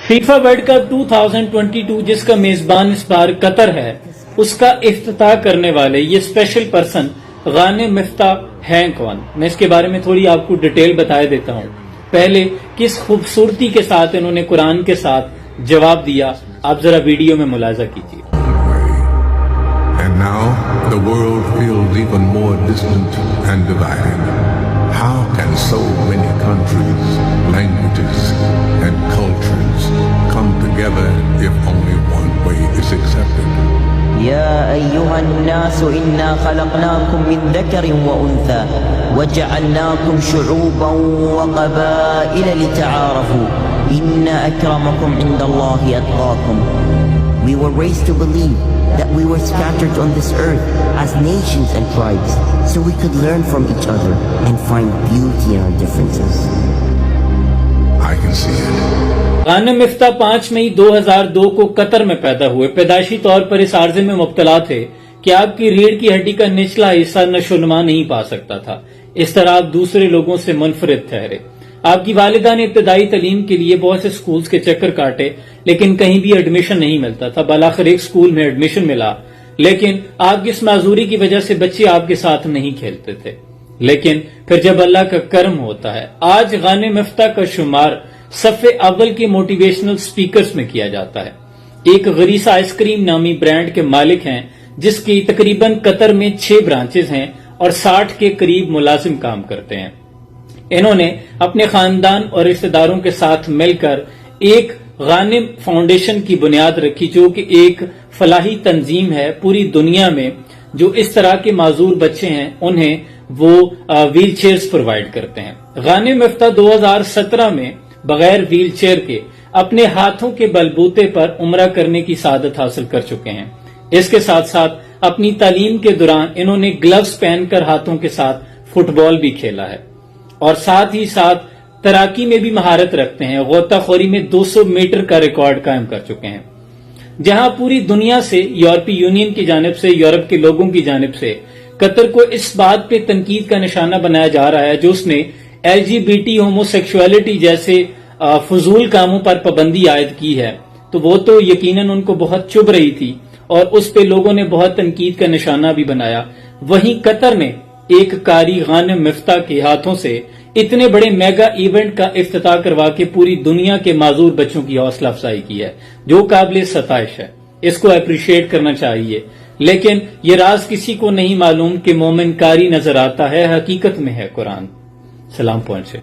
FIFA world cup 2022 جس کا میزبان اس بار قطر ہے، اس کا افتتاح کرنے والے یہ اسپیشل پرسن غانم مفتاح ہیں کون؟ میں اس کے بارے میں تھوڑی آپ کو ڈیٹیل بتا دیتا ہوں۔ پہلے کس خوبصورتی کے ساتھ انہوں نے قرآن کے ساتھ جواب دیا، آپ ذرا ویڈیو میں ملاحظہ کیجیے۔ And now the world feels even more distant and divided. How can so many countries, languages, and cultures come together if only one way is accepted? يا أيها الناس إنا خلقناكم من ذكر وأنثى وجعلناكم شعوبا وقبائل لتعارفوا إن أكرمكم عند الله أتقاكم. We were raised to believe that we were scattered on this earth as nations and tribes so we could learn from each other and find beauty in our differences. I can see it. غانم مفتاح 5 مئی 2002 کو قطر میں پیدا ہوئے۔ پیدائشی طور پر اس عارضے میں مبتلا تھے کہ آپ کی ریڑھ کی ہڈی کا نچلا حصہ نشو و نما نہیں پا سکتا تھا، اس طرح آپ دوسرے لوگوں سے منفرد ٹھہرے۔ آپ کی والدہ نے ابتدائی تعلیم کے لیے بہت سے سکولز کے چکر کاٹے لیکن کہیں بھی ایڈمیشن نہیں ملتا تھا۔ بالآخر ایک سکول میں ایڈمیشن ملا، لیکن آپ کی اس معذوری کی وجہ سے بچے آپ کے ساتھ نہیں کھیلتے تھے۔ لیکن پھر جب اللہ کا کرم ہوتا ہے، آج غانم مفتاح کا شمار صف اول کے موٹیویشنل سپیکرز میں کیا جاتا ہے۔ ایک غریسہ آئس کریم نامی برانڈ کے مالک ہیں جس کی تقریباً قطر میں 6 برانچز ہیں اور 60 کے قریب ملازم کام کرتے ہیں۔ انہوں نے اپنے خاندان اور رشتہ داروں کے ساتھ مل کر ایک غانم فاؤنڈیشن کی بنیاد رکھی جو کہ ایک فلاحی تنظیم ہے پوری دنیا میں جو اس طرح کے معذور بچے ہیں انہیں وہ ویل چیئرز پرووائڈ کرتے ہیں۔ غانم مفتاح 2017 میں بغیر ویل چیئر کے اپنے ہاتھوں کے بلبوتے پر عمرہ کرنے کی سعادت حاصل کر چکے ہیں۔ اس کے ساتھ ساتھ اپنی تعلیم کے دوران انہوں نے گلوز پہن کر ہاتھوں کے ساتھ فٹ بال بھی کھیلا ہے اور ساتھ ہی ساتھ تیراکی میں بھی مہارت رکھتے ہیں۔ غوطہ خوری میں 200 میٹر کا ریکارڈ قائم کر چکے ہیں۔ جہاں پوری دنیا سے یورپی یونین کی جانب سے، یورپ کے لوگوں کی جانب سے قطر کو اس بات پہ تنقید کا نشانہ بنایا جا رہا ہے جو اس نے LGBT ہومو سیکشوالٹی جیسے فضول کاموں پر پابندی عائد کی ہے، تو وہ تو یقیناً ان کو بہت چبھ رہی تھی اور اس پہ لوگوں نے بہت تنقید کا نشانہ بھی بنایا۔ وہیں قطر نے ایک قاری غانم مفتاح کے ہاتھوں سے اتنے بڑے میگا ایونٹ کا افتتاح کروا کے پوری دنیا کے معذور بچوں کی حوصلہ افزائی کی ہے جو قابل ستائش ہے۔ اس کو اپریشیٹ کرنا چاہیے، لیکن یہ راز کسی کو نہیں معلوم کہ مومن قاری نظر آتا ہے، حقیقت میں ہے قرآن۔ سلام پہنچے۔